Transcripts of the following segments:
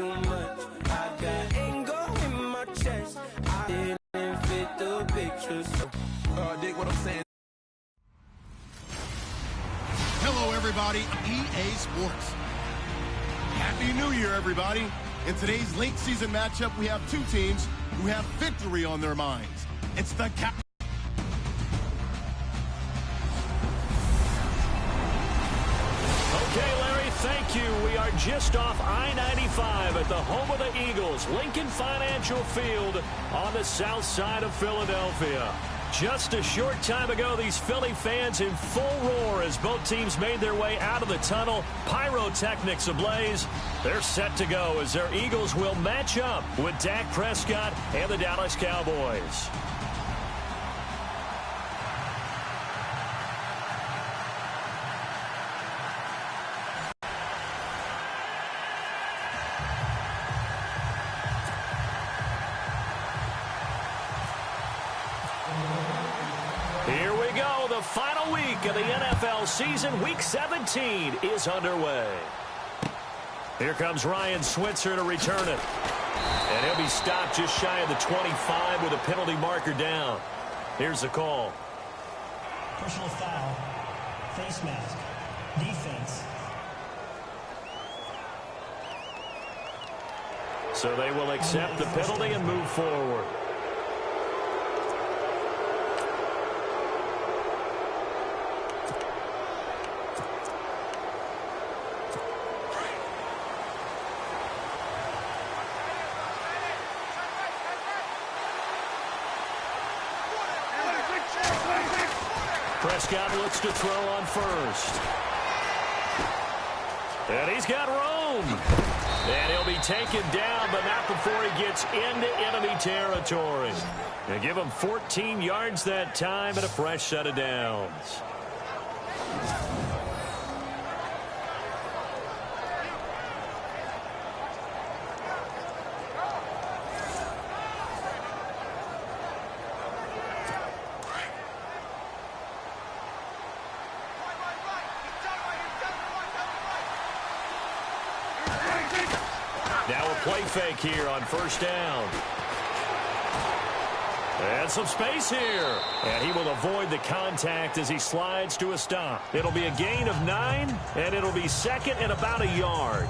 too much. I got anger in my chest. I didn't fit the picture. Dig what I'm saying. Hello, everybody. EA Sports. Happy New Year, everybody. In today's late season matchup, we have two teams who have victory on their minds. It's the Cowboys. Okay, Larry, thank you. We are just off I-95 at the home of the Eagles, Lincoln Financial Field on the south side of Philadelphia. Just a short time ago, these Philly fans in full roar as both teams made their way out of the tunnel. Pyrotechnics ablaze. They're set to go as their Eagles will match up with Dak Prescott and the Dallas Cowboys. Here we go. The final week of the NFL season. Week 17 is underway. Here comes Ryan Switzer to return it. And he'll be stopped just shy of the 25 with a penalty marker down. Here's the call. Personal foul. Face mask. Defense. So they will accept the penalty and move forward. Prescott looks to throw on first. And he's got room. And he'll be taken down, but not before he gets into enemy territory. They give him 14 yards that time and a fresh set of downs. Now a play fake here on first down. And some space here. And he will avoid the contact as he slides to a stop. It'll be a gain of 9, and it'll be second and about a yard.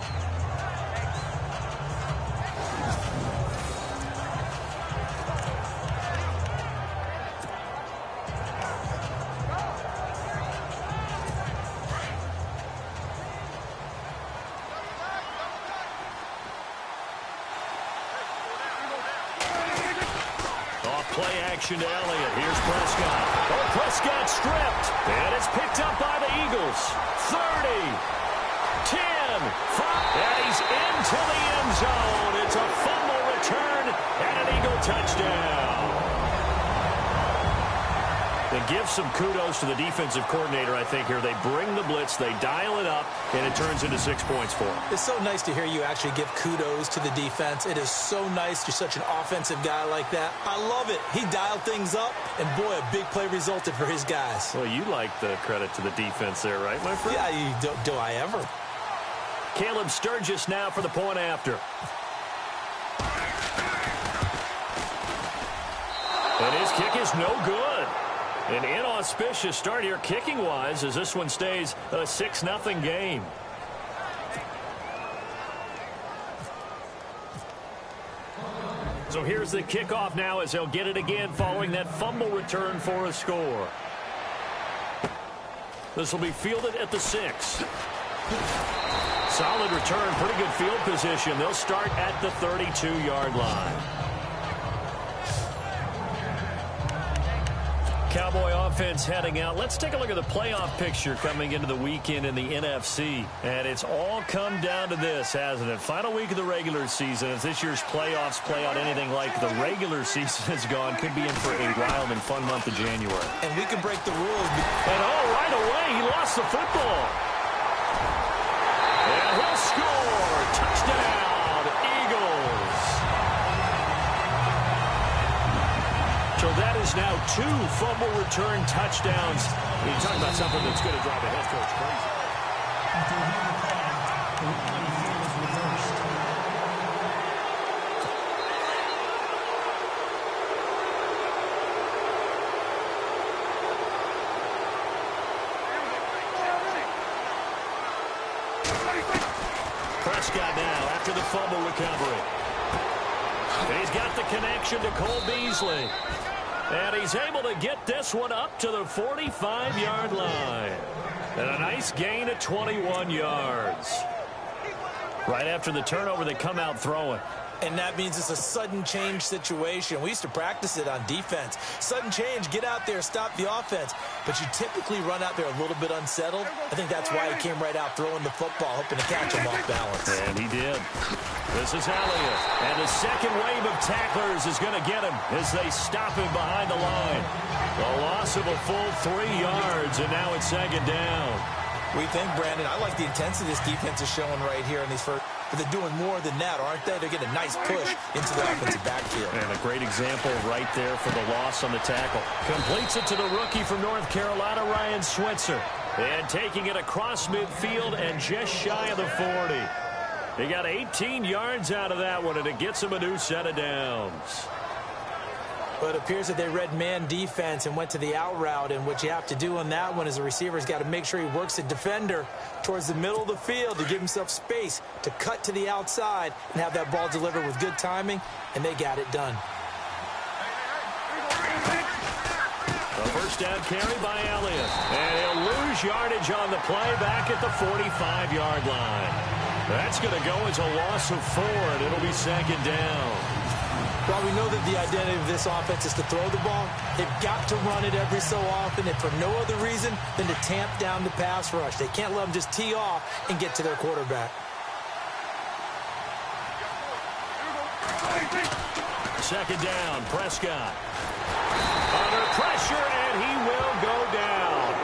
Play action to Elliott. Here's Prescott. Oh, Prescott stripped. And it's picked up by the Eagles. 30, 10, 5. And he's into the end zone. It's a fumble return and an Eagle touchdown. And give some kudos to the defensive coordinator, I think, here. They bring the blitz, they dial it up, and it turns into 6 points for them. It's so nice to hear you actually give kudos to the defense. It is so nice. You're such an offensive guy like that. I love it. He dialed things up, and boy, a big play resulted for his guys. Well, you like the credit to the defense there, right, my friend? Yeah, do I ever? Caleb Sturgis now for the point after. And his kick is no good. An inauspicious start here kicking-wise as this one stays a 6-0 game. So here's the kickoff now as they'll get it again following that fumble return for a score. This will be fielded at the 6. Solid return, pretty good field position. They'll start at the 32-yard line. Cowboy offense heading out. Let's take a look at the playoff picture coming into the weekend in the NFC. And it's all come down to this, hasn't it? Final week of the regular season. As this year's playoffs play out anything like the regular season has gone, could be in for a wild and fun month of January. And we can break the rules. And right away, he lost the football. And he'll score. Touchdown, Eagles. So that is now 2 fumble return touchdowns. You're talking about something that's going to drive a head coach crazy. Prescott now after the fumble recovery. He's got the connection to Cole Beasley. And he's able to get this one up to the 45-yard line. And a nice gain of 21 yards. Right after the turnover, they come out throwing. And that means it's a sudden change situation. We used to practice it on defense. Sudden change, get out there, stop the offense. But you typically run out there a little bit unsettled. I think that's why he came right out throwing the football, hoping to catch him off balance. And he did. This is Elliott. And the second wave of tacklers is going to get him as they stop him behind the line. A loss of a full 3 yards, and now it's second down. We think, Brandon, I like the intensity this defense is showing right here in these first. But they're doing more than that, aren't they? They're getting a nice push into the offensive backfield. And a great example right there for the loss on the tackle. Completes it to the rookie from North Carolina, Ryan Switzer. And taking it across midfield and just shy of the 40. He got 18 yards out of that one, and it gets him a new set of downs. But it appears that they read man defense and went to the out route. And what you have to do on that one is the receiver's got to make sure he works the defender towards the middle of the field to give himself space to cut to the outside and have that ball delivered with good timing. And they got it done. A first down carry by Elliott. And he'll lose yardage on the play back at the 45-yard line. That's going to go as a loss of 4, and it'll be second down. While we know that the identity of this offense is to throw the ball, they've got to run it every so often, and for no other reason than to tamp down the pass rush. They can't let them just tee off and get to their quarterback. Second down, Prescott. Under pressure, and he will go down.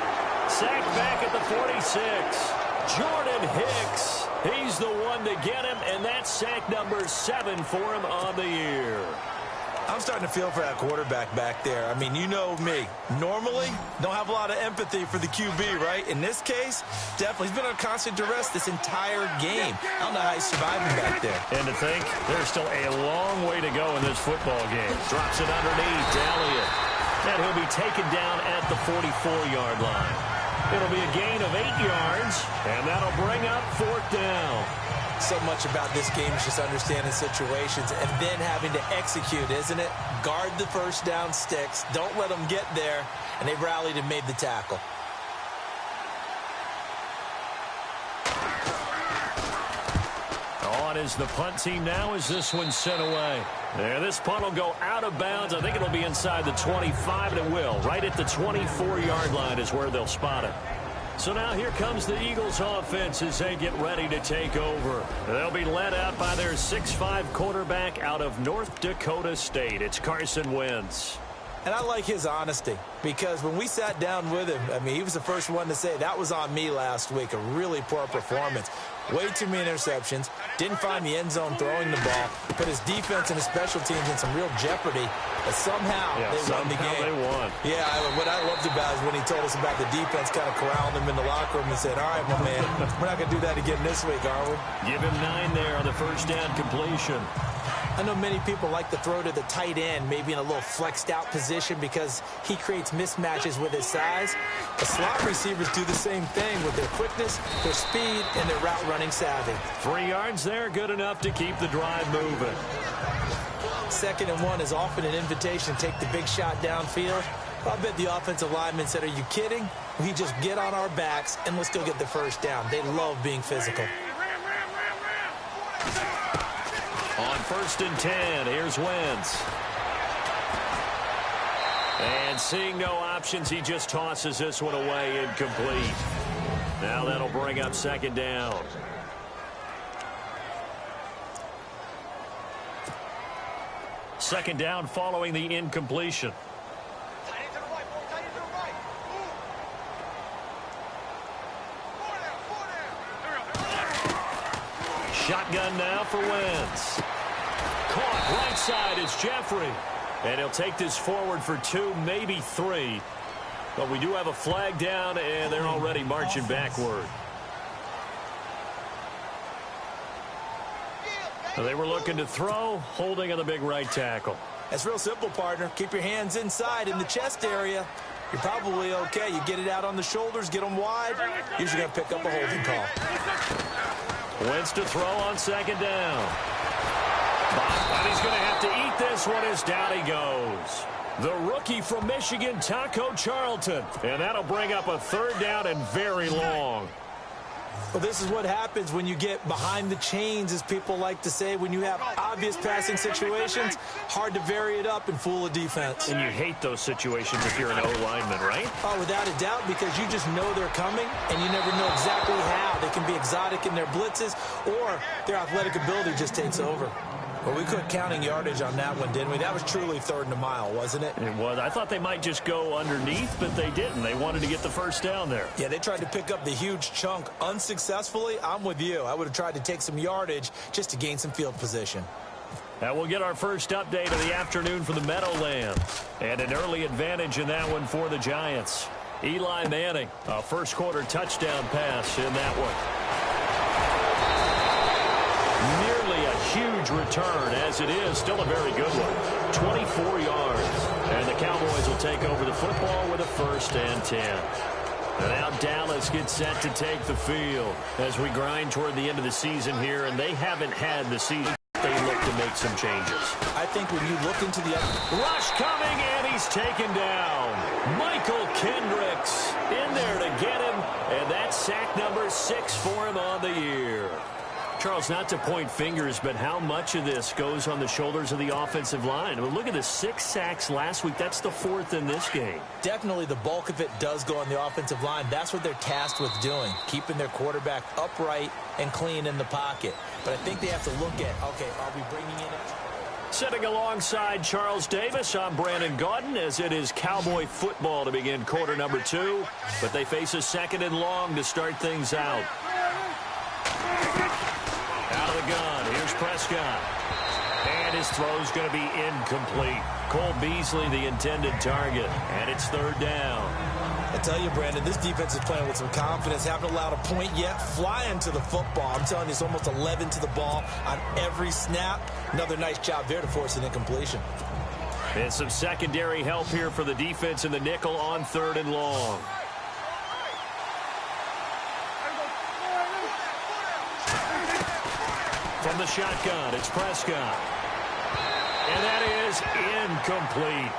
Sacked back at the 46. Jordan Hicks. He's the one to get him, and that's sack number 7 for him on the year. I'm starting to feel for that quarterback back there. I mean, you know me. Normally, don't have a lot of empathy for the QB, right? In this case, definitely. He's been on constant duress this entire game. I don't know how he's surviving back there. And to think, there's still a long way to go in this football game. Drops it underneath to Elliott. And he'll be taken down at the 44-yard line. It'll be a gain of 8 yards, and that'll bring up 4th down. So much about this game is just understanding situations and then having to execute, isn't it? Guard the first down sticks. Don't let them get there. And they rallied and made the tackle. On is the punt team now as this one's sent away. There, this punt will go out of bounds. I think it'll be inside the 25, and it will. Right at the 24-yard line is where they'll spot it. So now here comes the Eagles offense as they get ready to take over. They'll be led out by their 6'5 quarterback out of North Dakota State. It's Carson Wentz. And I like his honesty, because when we sat down with him, I mean, he was the first one to say that was on me last week, a really poor performance. Way too many interceptions, didn't find the end zone throwing the ball, put his defense and his special teams in some real jeopardy, but somehow they won the game. They won. Yeah, what I loved about is when he told us about the defense kind of corralling him in the locker room and said, all right, my man, we're not going to do that again this week, are we? Give him 9 there on the first down completion. I know many people like to throw to the tight end, maybe in a little flexed out position because he creates mismatches with his size. The slot receivers do the same thing with their quickness, their speed, and their route running savvy. 3 yards there, good enough to keep the drive moving. 2nd and 1 is often an invitation to take the big shot downfield. I bet the offensive lineman said, are you kidding? We just get on our backs and let's go get the first down. They love being physical. On 1st and 10, here's Wentz. And seeing no options, he just tosses this one away incomplete. Now that'll bring up 2nd down. Second down following the incompletion. Shotgun now for Wentz. Caught right side is Jeffrey. And he'll take this forward for 2, maybe 3. But we do have a flag down, and they're already marching backward. They were looking to throw, holding on the big right tackle. That's real simple, partner. Keep your hands inside in the chest area. You're probably okay. You get it out on the shoulders, get them wide. Usually going to pick up a holding call. Wentz to throw on second down. And he's going to have to eat this one as down he goes. The rookie from Michigan, Taco Charlton. And that'll bring up a third down and very long. Well, this is what happens when you get behind the chains, as people like to say. When you have obvious passing situations, hard to vary it up and fool a defense. And you hate those situations if you're an O-lineman, right? Oh, without a doubt, because you just know they're coming, and you never know exactly how. They can be exotic in their blitzes, or their athletic ability just takes over. Well, we quit counting yardage on that one, didn't we? That was truly third and a mile, wasn't it? It was. I thought they might just go underneath, but they didn't. They wanted to get the first down there. Yeah, they tried to pick up the huge chunk unsuccessfully. I'm with you. I would have tried to take some yardage just to gain some field position. And we'll get our first update of the afternoon for the Meadowlands. And an early advantage in that one for the Giants. Eli Manning, a first quarter touchdown pass in that one. Nearly a huge return, as it is still a very good one. 24 yards. And the Cowboys will take over the football with a 1st and 10. And now Dallas gets set to take the field as we grind toward the end of the season here, and they haven't had the season. They look to make some changes. I think when you look into the rush coming, and he's taken down. Michael Kendricks in there to get him, and that's sack number 6 for him on the year. Charles, not to point fingers, but how much of this goes on the shoulders of the offensive line? I mean, look at the 6 sacks last week. That's the 4th in this game. Definitely the bulk of it does go on the offensive line. That's what they're tasked with doing, keeping their quarterback upright and clean in the pocket. But I think they have to look at, okay, are we bringing in it? Sitting alongside Charles Davis, I'm Brandon Gaudin, as it is Cowboy football to begin quarter number 2. But they face a 2nd and long to start things out. Out of the gun, here's Prescott. And his throw's going to be incomplete. Cole Beasley, the intended target. And it's 3rd down. I tell you, Brandon, this defense is playing with some confidence. Haven't allowed a point yet. Flying to the football. I'm telling you, it's almost 11 to the ball on every snap. Another nice job there to force an incompletion. And some secondary help here for the defense in the nickel on 3rd and long. From the shotgun, it's Prescott. And that is incomplete.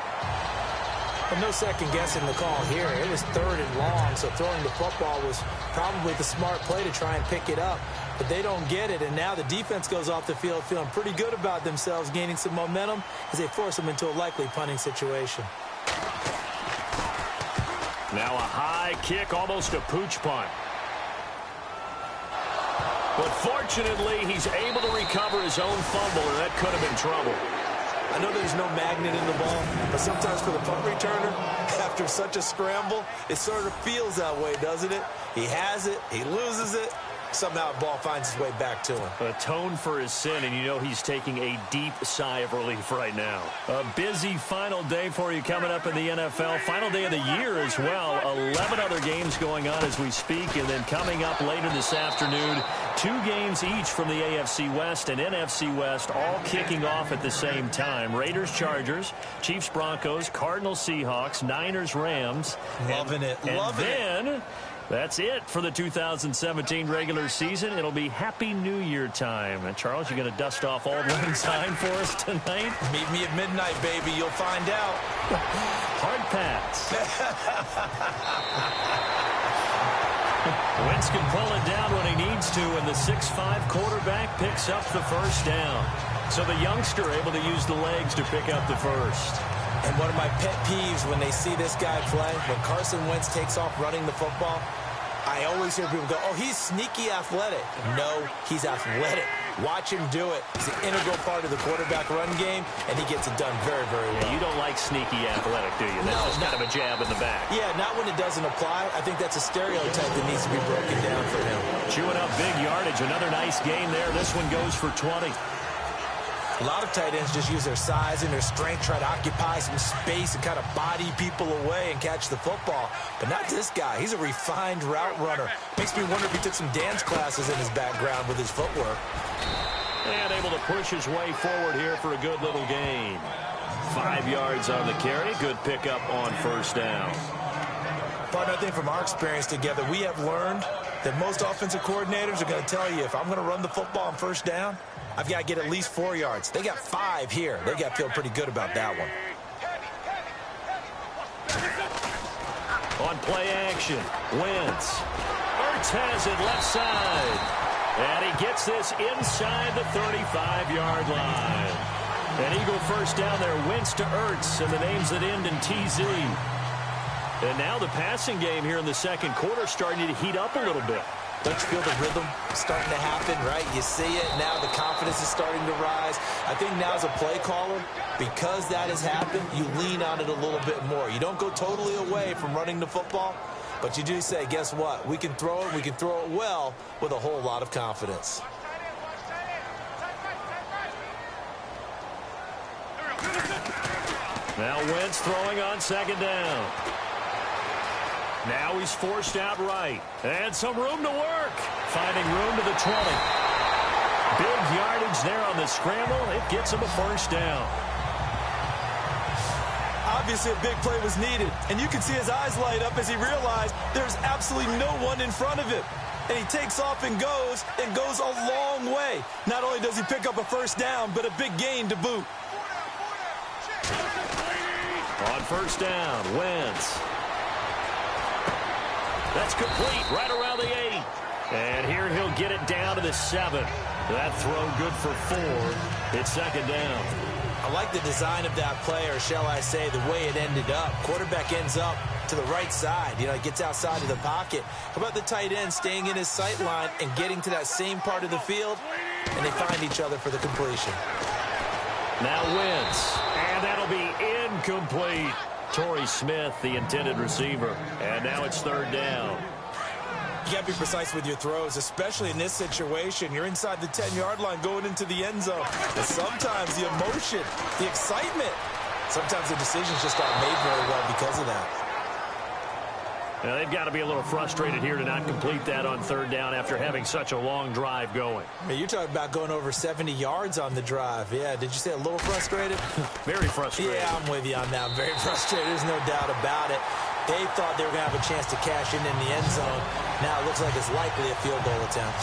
But no second guessing the call here. It was 3rd and long, so throwing the football was probably the smart play to try and pick it up. But they don't get it, and now the defense goes off the field feeling pretty good about themselves, gaining some momentum as they force them into a likely punting situation. Now a high kick, almost a pooch punt. But fortunately, he's able to recover his own fumble, and that could have been trouble. I know there's no magnet in the ball, but sometimes for the punt returner, after such a scramble, it sort of feels that way, doesn't it? He has it, he loses it, somehow the ball finds its way back to him. Atone for his sin, and you know he's taking a deep sigh of relief right now. A busy final day for you coming up in the NFL. Final day of the year as well. 11 other games going on as we speak, and then coming up later this afternoon, 2 games each from the AFC West and NFC West, all kicking off at the same time. Raiders, Chargers, Chiefs, Broncos, Cardinals, Seahawks, Niners, Rams. Loving it. And then that's it for the 2017 regular season. It'll be Happy New Year time. And Charles, you going to dust off Old Lang Syne for us tonight? Meet me at midnight, baby. You'll find out. Hard pass. Wentz can pull it down when he needs to, and the 6'5" quarterback picks up the first down. So the youngster able to use the legs to pick up the first. And one of my pet peeves when they see this guy play, when Carson Wentz takes off running the football, I always hear people go, oh, he's sneaky athletic. No, he's athletic. Watch him do it. It's an integral part of the quarterback run game, and he gets it done very, very well. Yeah, you don't like sneaky athletic, do you? That's just kind of a jab in the back. Yeah, not when it doesn't apply. I think that's a stereotype that needs to be broken down for him. Chewing up big yardage. Another nice gain there. This one goes for 20. A lot of tight ends just use their size and their strength, try to occupy some space and kind of body people away and catch the football. But not this guy. He's a refined route runner. Makes me wonder if he took some dance classes in his background with his footwork. And able to push his way forward here for a good little gain. 5 yards on the carry. Good pickup on first down. But I think from our experience together, we have learned that most offensive coordinators are going to tell you, if I'm going to run the football on first down, I've got to get at least 4 yards. They got 5 here. They got to feel pretty good about that one. On play action, Wentz. Ertz has it left side. And he gets this inside the 35-yard line. An Eagle first down there, Wentz to Ertz, and the names that end in TZ. And now the passing game here in the second quarter starting to heat up a little bit. Don't you feel the rhythm starting to happen, right? You see it. Now the confidence is starting to rise. I think now as a play caller, because that has happened, you lean on it a little bit more. You don't go totally away from running the football, but you do say, guess what? We can throw it. We can throw it well with a whole lot of confidence. Now Wentz throwing on second down. Now he's forced out right. And some room to work. Finding room to the 20. Big yardage there on the scramble. It gets him a first down. Obviously, a big play was needed. And you can see his eyes light up as he realized there's absolutely no one in front of him. And he takes off and goes a long way. Not only does he pick up a first down, but a big gain to boot. On first down, Wentz. That's complete right around the 8. And here he'll get it down to the 7. That throw good for 4. It's second down. I like the design of that play, or shall I say the way it ended up. Quarterback ends up to the right side. You know, he gets outside of the pocket. How about the tight end staying in his sight line and getting to that same part of the field? And they find each other for the completion. Now Wentz. And that'll be incomplete. Torrey Smith, the intended receiver. And now it's third down. You got to be precise with your throws, especially in this situation. You're inside the 10-yard line going into the end zone. And sometimes the emotion, the excitement, sometimes the decisions just aren't made very well because of that. Now, they've got to be a little frustrated here to not complete that on third down after having such a long drive going. I mean, you're talking about going over 70 yards on the drive. Yeah, did you say a little frustrated? Very frustrated. Yeah, I'm with you on that. I'm very frustrated. There's no doubt about it. They thought they were going to have a chance to cash in the end zone. Now it looks like it's likely a field goal attempt.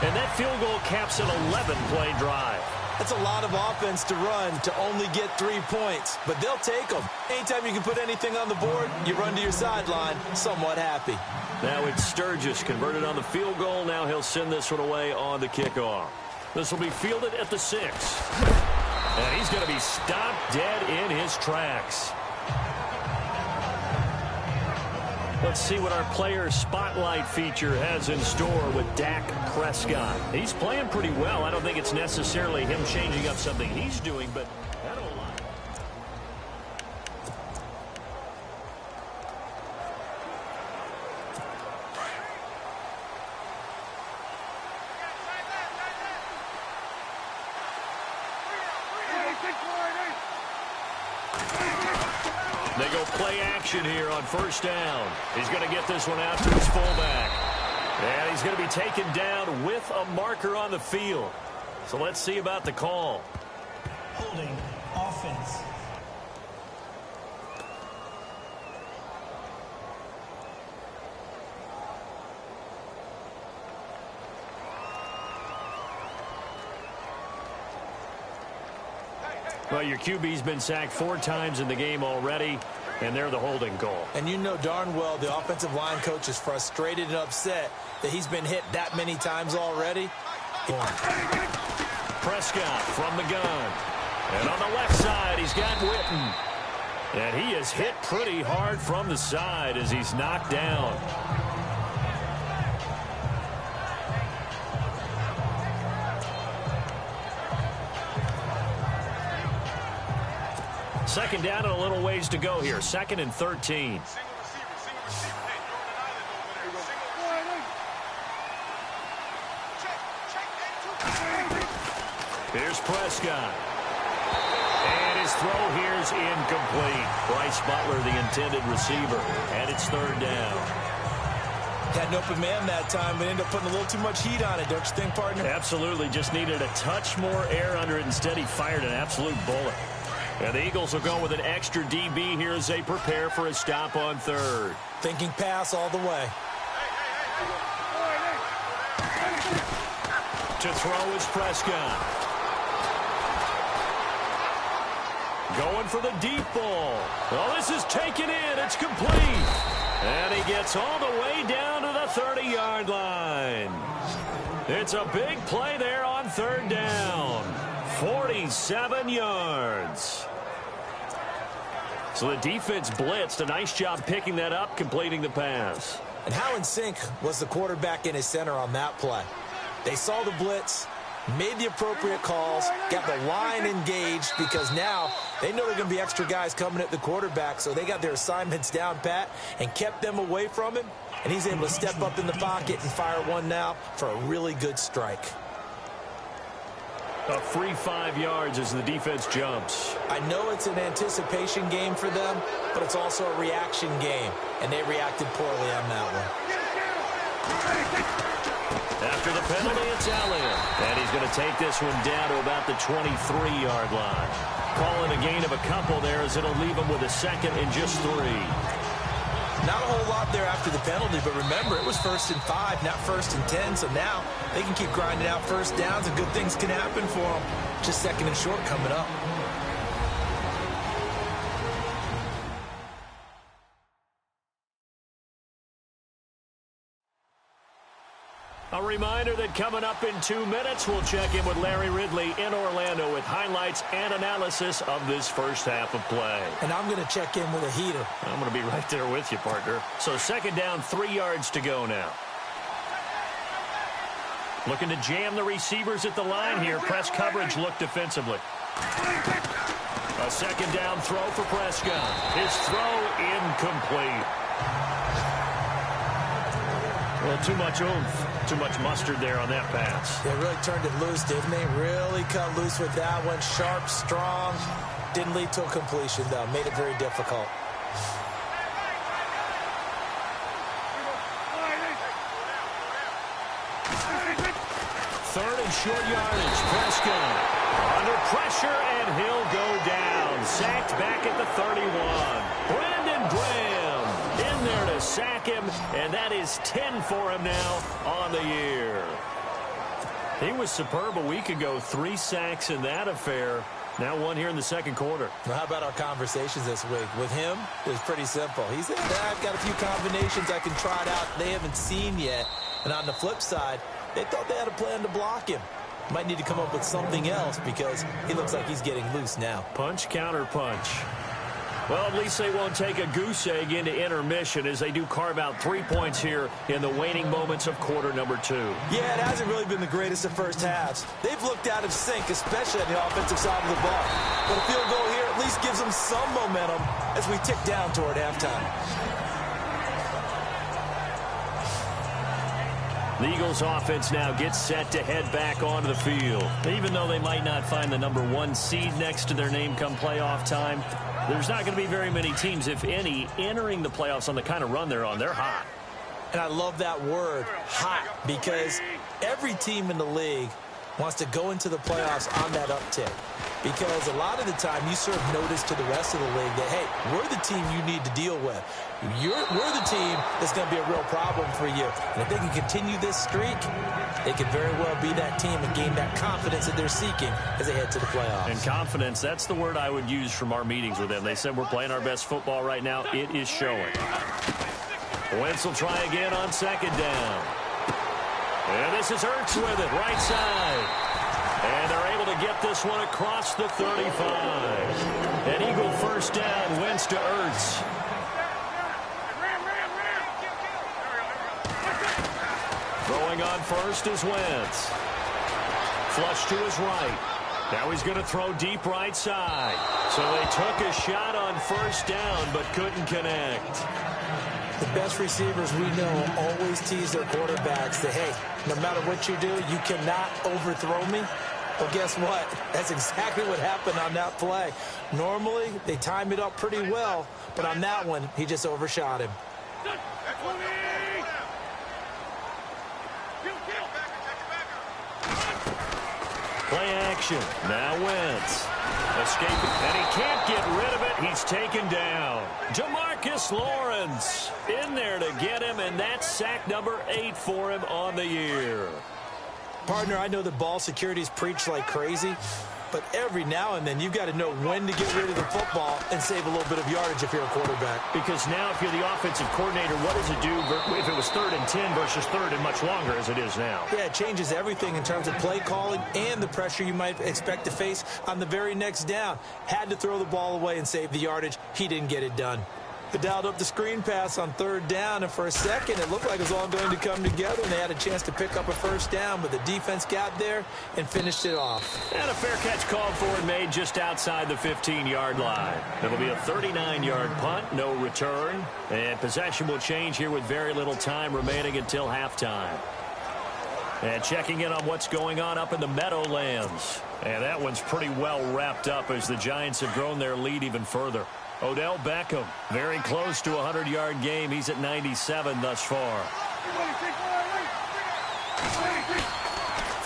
And that field goal caps an 11-play drive. That's a lot of offense to run to only get 3 points, but they'll take them. Anytime you can put anything on the board, you run to your sideline somewhat happy. Now it's Sturgis converted on the field goal. Now he'll send this one away on the kickoff. This will be fielded at the 6. And he's going to be stopped dead in his tracks. Let's see what our player spotlight feature has in store with Dak Prescott. He's playing pretty well. I don't think it's necessarily him changing up something he's doing, but that O-line. They go play action here on first down. He's going to get this one out to his fullback. And he's going to be taken down with a marker on the field. So let's see about the call. Holding offense. Well, your QB's been sacked 4 times in the game already, and they're the holding call. And you know darn well the offensive line coach is frustrated and upset that he's been hit that many times already. Prescott from the gun. And on the left side, he's got Witten. And he is hit pretty hard from the side as he's knocked down. Second down and a little ways to go here. 2nd and 13. Here's Prescott. And his throw here is incomplete. Bryce Butler, the intended receiver. And it's 3rd down. Had an open man that time, but ended up putting a little too much heat on it, don't you think, partner? Absolutely. Just needed a touch more air under it. Instead, he fired an absolute bullet. And the Eagles will go with an extra DB here as they prepare for a stop on 3rd. Thinking pass all the way. To throw is Prescott. Going for the deep ball. Oh, this is taken in. It's complete. And he gets all the way down to the 30-yard line. It's a big play there on third down. 47 yards. So the defense blitzed. A nice job picking that up, completing the pass. And how in sync was the quarterback and his center on that play? They saw the blitz, made the appropriate calls, got the line engaged because now they know there are going to be extra guys coming at the quarterback, so they got their assignments down pat and kept them away from him, and he's able to step up in the pocket and fire one now for a really good strike. A free 5 yards as the defense jumps. I know it's an anticipation game for them, but it's also a reaction game, and they reacted poorly on that one. After the penalty, it's Elliott. And he's going to take this one down to about the 23-yard line. Call it a gain of a couple there as it'll leave him with a second and just 3. Not a whole lot there after the penalty, but remember, it was 1st and 5, not 1st and 10, so now they can keep grinding out first downs and good things can happen for them. Just 2nd and short coming up. A reminder that coming up in 2 minutes, we'll check in with Larry Ridley in Orlando with highlights and analysis of this first half of play. And I'm going to check in with a heater. I'm going to be right there with you, partner. So 2nd down, 3 yards to go now. Looking to jam the receivers at the line here. Press coverage look defensively. A 2nd down throw for Prescott. His throw incomplete. Well, too much oomph. Too much mustard there on that pass. They really turned it loose, didn't they? Really cut loose with that one. Sharp, strong. Didn't lead to a completion, though. Made it very difficult. Third and short yardage. Prescott under pressure, and he'll go down. Sacked back at the 31. Brandon Graham in there to sack him, and that is 10 for him now on the year. He was superb a week ago. 3 sacks in that affair. Now 1 here in the 2nd quarter. Well, how about our conversations this week? With him, it was pretty simple. He said, I've got a few combinations I can try it out they haven't seen yet. And on the flip side, they thought they had a plan to block him. Might need to come up with something else because he looks like he's getting loose now. Punch, counter punch. Well, at least they won't take a goose egg into intermission as they do carve out 3 points here in the waning moments of quarter number 2. Yeah, it hasn't really been the greatest of first halves. They've looked out of sync, especially on the offensive side of the ball. But a field goal here at least gives them some momentum as we tick down toward halftime. The Eagles offense now gets set to head back onto the field. Even though they might not find the number 1 seed next to their name come playoff time, there's not going to be very many teams, if any, entering the playoffs on the kind of run they're on. They're hot. And I love that word, hot, because every team in the league wants to go into the playoffs on that uptick. Because a lot of the time you serve notice to the rest of the league that, hey, we're the team you need to deal with. We're the team that's going to be a real problem for you. And if they can continue this streak, they could very well be that team and gain that confidence that they're seeking as they head to the playoffs. And confidence, that's the word I would use from our meetings with them. They said we're playing our best football right now. It is showing. Wentz will try again on 2nd down. And this is Ertz with it, right side. And they're able to get this one across the 35. An Eagle first down, Wentz to Ertz. Throwing on first is Wentz. Flush to his right. Now he's going to throw deep right side. So they took a shot on first down but couldn't connect. The best receivers we know always tease their quarterbacks that, hey, no matter what you do, you cannot overthrow me. Well, guess what? That's exactly what happened on that play. Normally, they time it up pretty well, but on that one, he just overshot him. Play action. Now Wentz. Escaping. And he can't get rid of it. He's taken down. Jamarcus Lawrence in there to get him, and that's sack number 8 for him on the year. Partner, I know that ball security is preached like crazy, but every now and then you've got to know when to get rid of the football and save a little bit of yardage if you're a quarterback. Because now if you're the offensive coordinator, what does it do if it was 3rd and 10 versus 3rd and much longer as it is now? Yeah, it changes everything in terms of play calling and the pressure you might expect to face on the very next down. Had to throw the ball away and save the yardage. He didn't get it done. They dialed up the screen pass on 3rd down, and for a second it looked like it was all going to come together, and they had a chance to pick up a 1st down, but the defense got there and finished it off. And a fair catch called for and made just outside the 15-yard line. It'll be a 39-yard punt, no return, and possession will change here with very little time remaining until halftime. And checking in on what's going on up in the Meadowlands. And that one's pretty well wrapped up as the Giants have grown their lead even further. Odell Beckham, very close to a 100-yard game. He's at 97 thus far.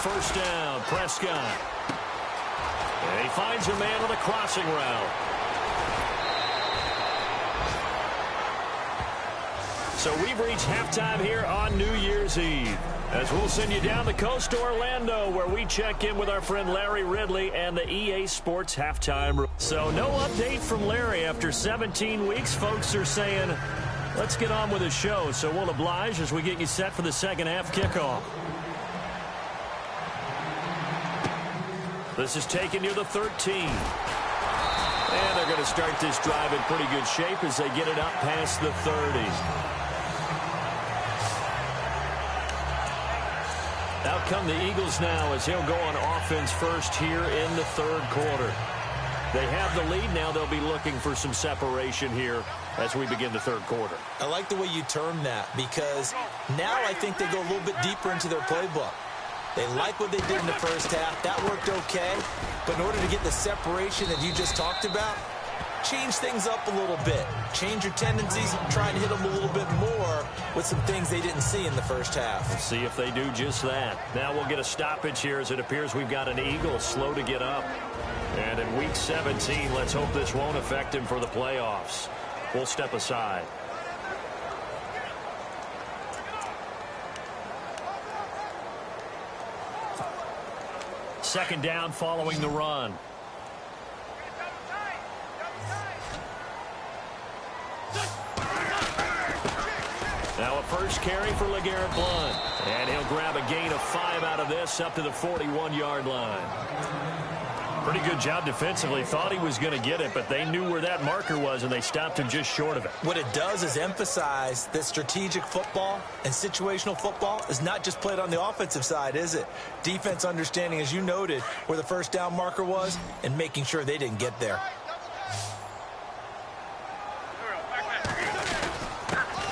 1st down, Prescott. And he finds a man on a crossing route. So we've reached halftime here on New Year's Eve, as we'll send you down the coast to Orlando, where we check in with our friend Larry Ridley and the EA Sports halftime. So no update from Larry after 17 weeks. Folks are saying, let's get on with the show. So we'll oblige as we get you set for the second half kickoff. This is taken near the 13. And they're going to start this drive in pretty good shape as they get it up past the 30. Out come the Eagles now as he'll go on offense first here in the 3rd quarter. They have the lead now. They'll be looking for some separation here as we begin the 3rd quarter. I like the way you termed that, because now I think they go a little bit deeper into their playbook. They like what they did in the 1st half. That worked okay. But in order to get the separation that you just talked about, change things up a little bit. Change your tendencies, try and hit them a little bit more with some things they didn't see in the 1st half. Let's see if they do just that. Now we'll get a stoppage here as it appears we've got an Eagle slow to get up. And in week 17, let's hope this won't affect him for the playoffs. We'll step aside. Second down following the run. Now a first carry for LeGarrette Blount. And he'll grab a gain of 5 out of this up to the 41-yard line. Pretty good job defensively. Thought he was going to get it, but they knew where that marker was, and they stopped him just short of it. What it does is emphasize that strategic football and situational football is not just played on the offensive side, is it? Defense understanding, as you noted, where the 1st down marker was and making sure they didn't get there.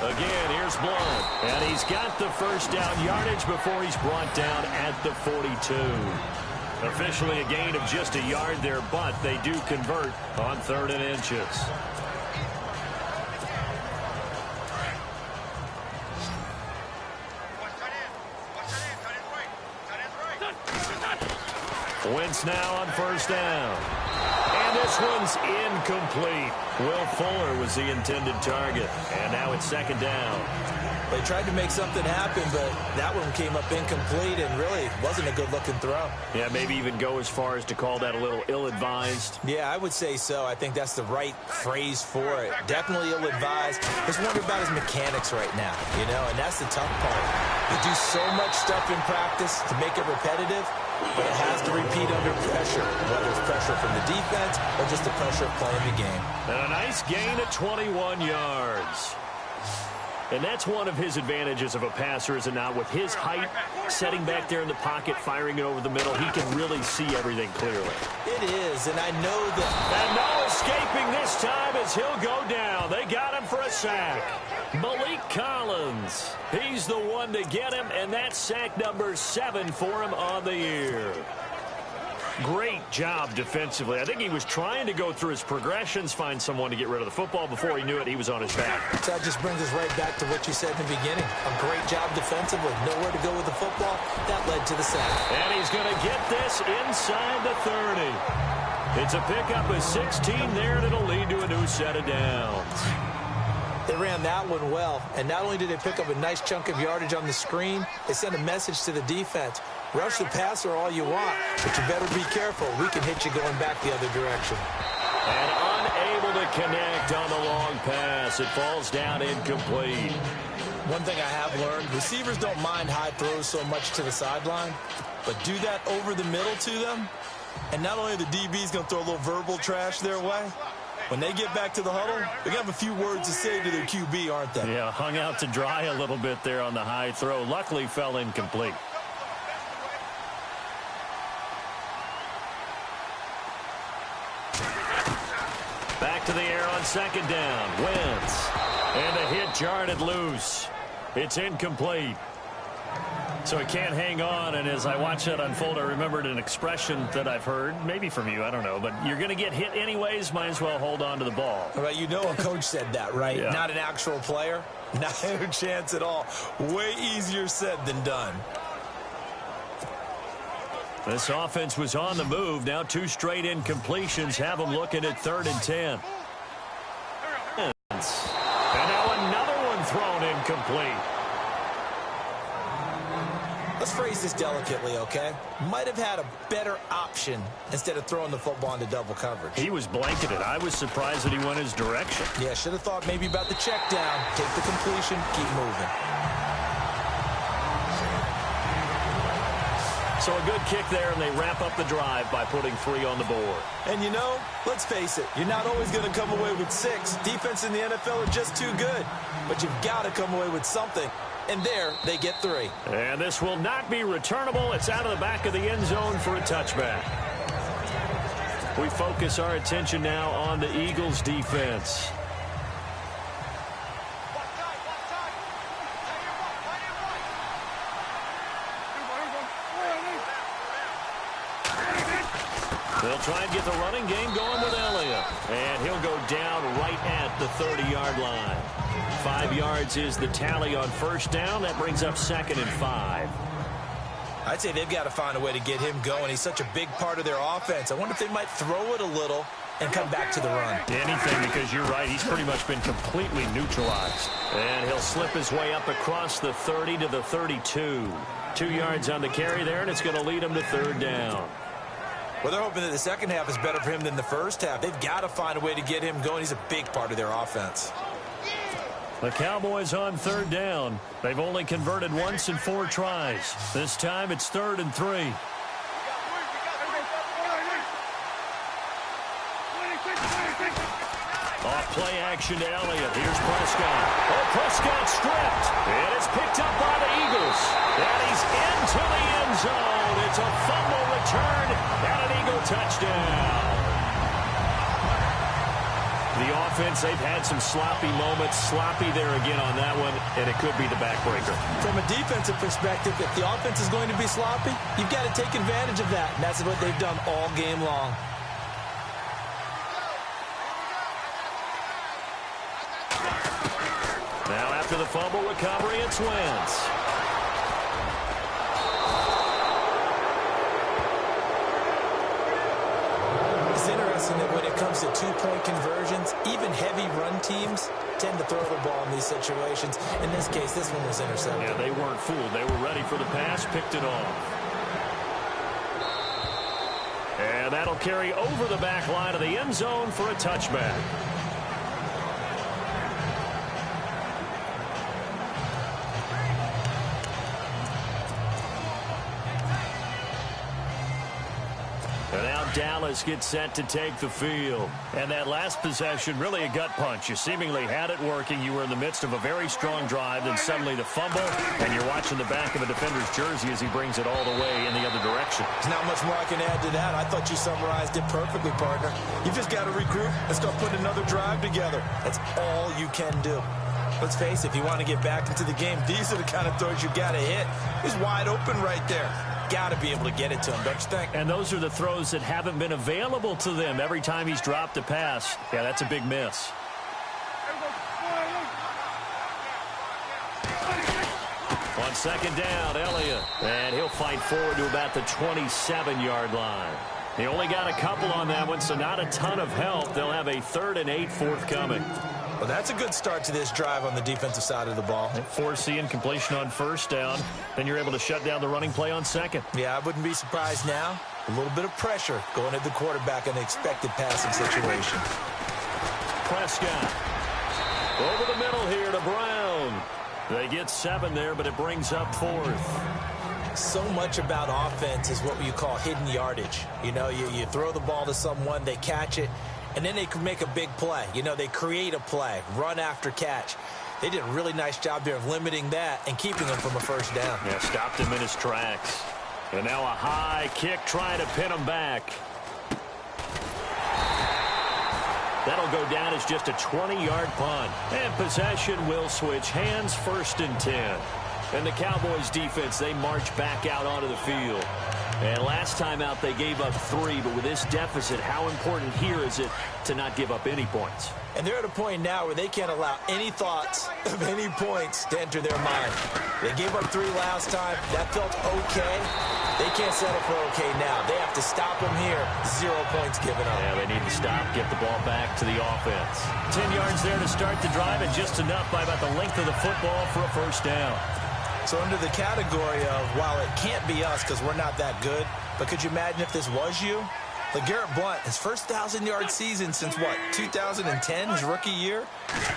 Again, here's Blount. And he's got the 1st down yardage before he's brought down at the 42. Officially a gain of just a yard there, but they do convert on 3rd and inches. Wentz now on 1st down. And this one's incomplete. Will Fuller was the intended target. And now it's 2nd down. They tried to make something happen, but that one came up incomplete and really wasn't a good-looking throw. Yeah, maybe even go as far as to call that a little ill-advised. Yeah, I would say so. I think that's the right phrase for it. Definitely ill-advised. Just wonder about his mechanics right now, you know, and that's the tough part. You do so much stuff in practice to make it repetitive, but it has to repeat under pressure, whether it's pressure from the defense or just the pressure of playing the game. And a nice gain of 21 yards. And that's one of his advantages of a passer, is it not? With his height, setting back there in the pocket, firing it over the middle, he can really see everything clearly. It is, and I know that... And no escaping this time as he'll go down. They got him for a sack. Malik Collins, he's the one to get him, and that's sack number 7 for him on the year. Great job defensively. I think he was trying to go through his progressions, find someone to get rid of the football. Before he knew it, he was on his back. So that just brings us right back to what you said in the beginning. A great job defensively. Nowhere to go with the football. That led to the sack. And he's going to get this inside the 30. It's a pickup of 16 there, and it'll lead to a new set of downs. They ran that one well, and not only did they pick up a nice chunk of yardage on the screen, they sent a message to the defense. Rush the passer all you want, but you better be careful. We can hit you going back the other direction. And unable to connect on the long pass. It falls down incomplete. One thing I have learned, receivers don't mind high throws so much to the sideline, but do that over the middle to them, and not only are the DBs going to throw a little verbal trash their way, when they get back to the huddle, they're going to have a few words to say to their QB, aren't they? Yeah, hung out to dry a little bit there on the high throw. Luckily fell incomplete. Back to the air on second down. Wentz. And the hit jarred it loose. It's incomplete. So he can't hang on, and as I watch that unfold, I remembered an expression that I've heard, maybe from you, I don't know, but you're going to get hit anyways, might as well hold on to the ball. Right, you know a coach said that, right? Yeah. Not an actual player. Not a chance at all. Way easier said than done. This offense was on the move. Now 2 straight incompletions have them looking at 3rd and 10. And now another one thrown incomplete. Let's phrase this delicately, okay? Might have had a better option instead of throwing the football into double coverage. He was blanketed. I was surprised that he went his direction. Yeah, should have thought maybe about the check down. Take the completion, keep moving. So a good kick there, and they wrap up the drive by putting 3 on the board. And you know, let's face it, you're not always going to come away with 6. Defense in the NFL are just too good. But you've got to come away with something. And there, they get 3. And this will not be returnable. It's out of the back of the end zone for a touchback. We focus our attention now on the Eagles' defense. They'll try and get the running game going with Elliott. And he'll go down right at the 30-yard line. 5 yards is the tally on first down. That brings up 2nd and 5. I'd say they've got to find a way to get him going. He's such a big part of their offense. I wonder if they might throw it a little and come back to the run. Anything, because you're right. He's pretty much been completely neutralized. And he'll slip his way up across the 30 to the 32. 2 yards on the carry there, and it's going to lead him to 3rd down. Well, they're hoping that the second half is better for him than the first half. They've got to find a way to get him going. He's a big part of their offense. The Cowboys on 3rd down. They've only converted once in 4 tries. This time it's 3rd and 3. Off play action to Elliott. Here's Prescott. Oh, Prescott stripped. And it's picked up by the Eagles. And he's into the end zone. It's a fumble return and an Eagle touchdown. The offense, they've had some sloppy moments. Sloppy there again on that one, and it could be the backbreaker. From a defensive perspective, if the offense is going to be sloppy, you've got to take advantage of that. And that's what they've done all game long. Now after the fumble recovery, it's Wentz. It's interesting that when it comes to 2-point conversions, even heavy run teams tend to throw the ball in these situations. In this case, this one was intercepted. Yeah, they weren't fooled. They were ready for the pass, picked it off. And that'll carry over the back line of the end zone for a touchback. And now Dallas gets set to take the field. And that last possession, really a gut punch. You seemingly had it working. You were in the midst of a very strong drive. Then suddenly the fumble. And you're watching the back of a defender's jersey as he brings it all the way in the other direction. There's not much more I can add to that. I thought you summarized it perfectly, partner. You've just got to regroup and start putting another drive together. That's all you can do. Let's face it, if you want to get back into the game, these are the kind of throws you got to hit. He's wide open right there. Got to be able to get it to him, don't you think? And those are the throws that haven't been available to them every time he's dropped a pass. Yeah, that's a big miss. On second down, Elliott. And he'll fight forward to about the 27-yard line. He only got a couple on that one, so not a ton of help. They'll have a 3rd and 8 forthcoming. Well, that's a good start to this drive on the defensive side of the ball. Forcing completion on first down. Then you're able to shut down the running play on second. Yeah, I wouldn't be surprised now. A little bit of pressure going at the quarterback in an expected passing situation. Prescott. Over the middle here to Brown. They get 7 there, but it brings up 4th. So much about offense is what you call hidden yardage. You know, you throw the ball to someone, they catch it, and then they can make a big play. You know, they create a play, run after catch. They did a really nice job there of limiting that and keeping him from a first down. Yeah, stopped him in his tracks. And now a high kick trying to pin him back. That'll go down as just a 20-yard punt. And possession will switch hands, 1st and 10. And the Cowboys defense, they march back out onto the field. And last time out, they gave up 3. But with this deficit, how important here is it to not give up any points? And they're at a point now where they can't allow any thoughts of any points to enter their mind. They gave up 3 last time. That felt okay. They can't settle for okay now. They have to stop them here. 0 points given up. Yeah, they need to stop, get the ball back to the offense. 10 yards there to start the drive, and just enough by about the length of the football for a first down. So under the category of, while it can't be us because we're not that good, but could you imagine if this was you? LeGarrette Blount, his first 1,000-yard season since, what, 2010, his rookie year?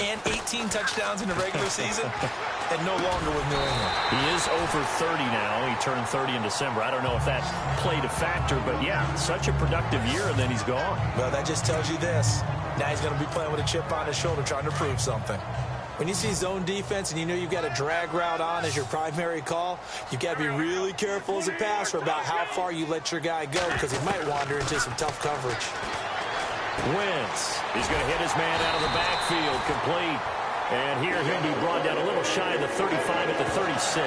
And 18 touchdowns in the regular season? And no longer with New England. He is over 30 now. He turned 30 in December. I don't know if that played a factor, but yeah, such a productive year, and then he's gone. Well, that just tells you this. Now he's going to be playing with a chip on his shoulder trying to prove something. When you see zone defense and you know you've got a drag route on as your primary call, you've got to be really careful as a passer about how far you let your guy go because he might wander into some tough coverage. Wentz. He's going to hit his man out of the backfield, complete. And here he'll be brought down a little shy of the 35 at the 36.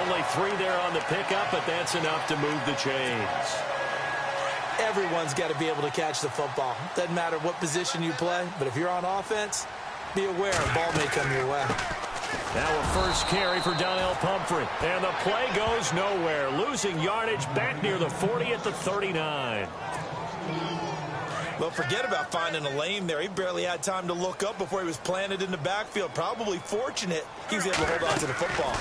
Only 3 there on the pickup, but that's enough to move the chains. Everyone's got to be able to catch the football. Doesn't matter what position you play, but if you're on offense, be aware a ball may come your way. Now a first carry for Donnell Pumphrey. And the play goes nowhere. Losing yardage back near the 40 at the 39. Well, forget about finding a lane there. He barely had time to look up before he was planted in the backfield. Probably fortunate he was able to hold on to the football.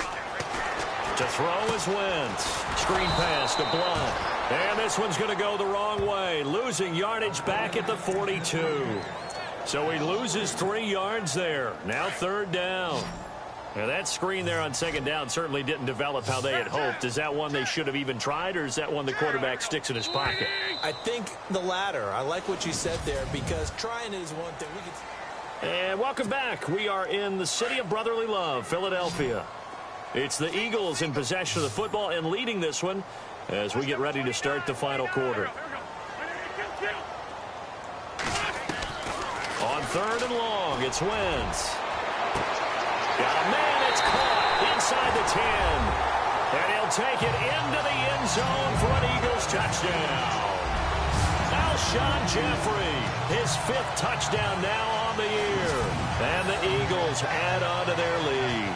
To throw is Wentz. Screen pass to Blount. And this one's going to go the wrong way. Losing yardage back at the 42. So he loses 3 yards there. Now 3rd down. Now that screen there on 2nd down certainly didn't develop how they had hoped. Is that one they should have even tried, or is that one the quarterback sticks in his pocket? I think the latter. I like what you said there because trying is one thing. And welcome back. We are in the city of brotherly love, Philadelphia. It's the Eagles in possession of the football and leading this one as we get ready to start the final quarter. On 3rd and long, it's Wentz. Got a man, it's caught inside the 10. And he'll take it into the end zone for an Eagles touchdown. Alshon Jeffrey, his 5th touchdown now on the year. And the Eagles add on to their lead.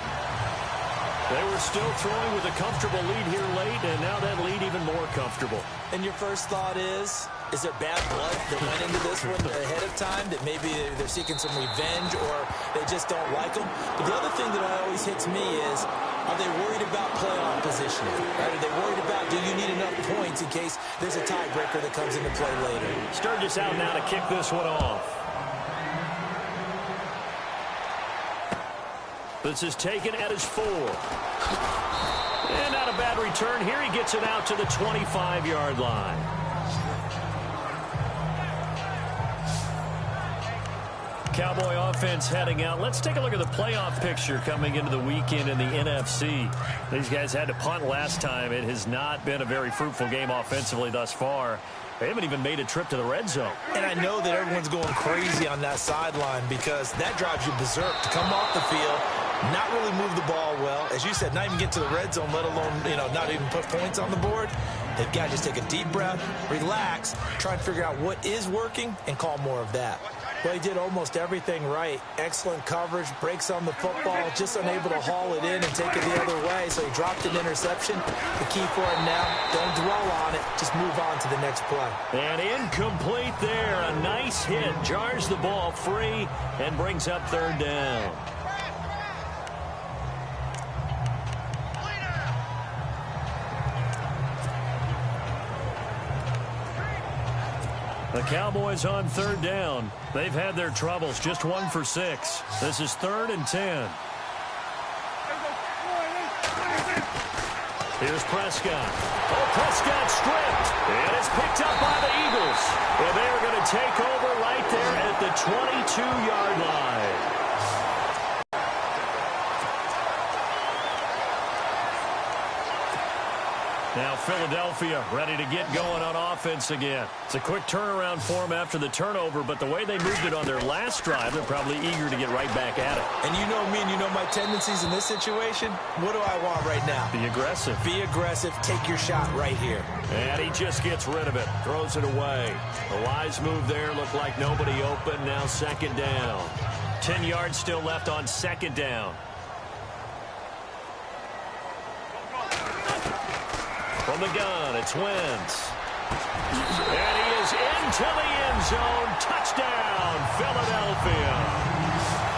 They were still throwing with a comfortable lead here late, and now that lead even more comfortable. And your first thought is there bad blood that went into this one ahead of time, that maybe they're seeking some revenge or they just don't like them? But the other thing that always hits me is, are they worried about playoff positioning? Right? Are they worried about, do you need enough points in case there's a tiebreaker that comes into play later? Sturgis out now to kick this one off. This is taken at his 4. And not a bad return here. He gets it out to the 25-yard line. Cowboy offense heading out. Let's take a look at the playoff picture coming into the weekend in the NFC. These guys had to punt last time. It has not been a very fruitful game offensively thus far. They haven't even made a trip to the red zone. And I know that everyone's going crazy on that sideline because that drives you berserk to come off the field, not really move the ball well. As you said, not even get to the red zone, let alone, not even put points on the board. They've got to just take a deep breath, relax, try and figure out what is working, and call more of that. Well, he did almost everything right. Excellent coverage, breaks on the football, just unable to haul it in and take it the other way, so he dropped an interception. The key for him now, don't dwell on it, just move on to the next play. And incomplete there. A nice hit, jars the ball free and brings up third down. The Cowboys on third down. They've had their troubles, just 1 for 6. This is 3rd and 10. Here's Prescott. Oh, Prescott stripped. And it's picked up by the Eagles. And they're going to take over right there at the 22-yard line. Now Philadelphia ready to get going on offense again. It's a quick turnaround for them after the turnover, but the way they moved it on their last drive, they're probably eager to get right back at it. And you know me and you know my tendencies in this situation. What do I want right now? Be aggressive. Be aggressive. Take your shot right here. And he just gets rid of it. Throws it away. The wise move there. Looked like nobody open. Now 2nd down. 10 yards still left on 2nd down. From the gun, it's Wentz. And he is into the end zone. Touchdown, Philadelphia.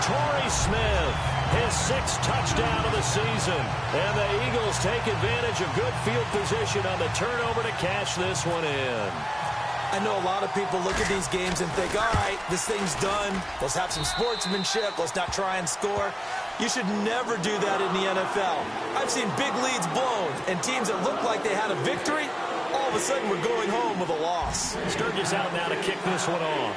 Torrey Smith, his 6th touchdown of the season. And the Eagles take advantage of good field position on the turnover to cash this one in. I know a lot of people look at these games and think, all right, this thing's done. Let's have some sportsmanship. Let's not try and score. You should never do that in the NFL. I've seen big leads blown, and teams that look like they had a victory, all of a sudden we're going home with a loss. Sturgis out now to kick this one off.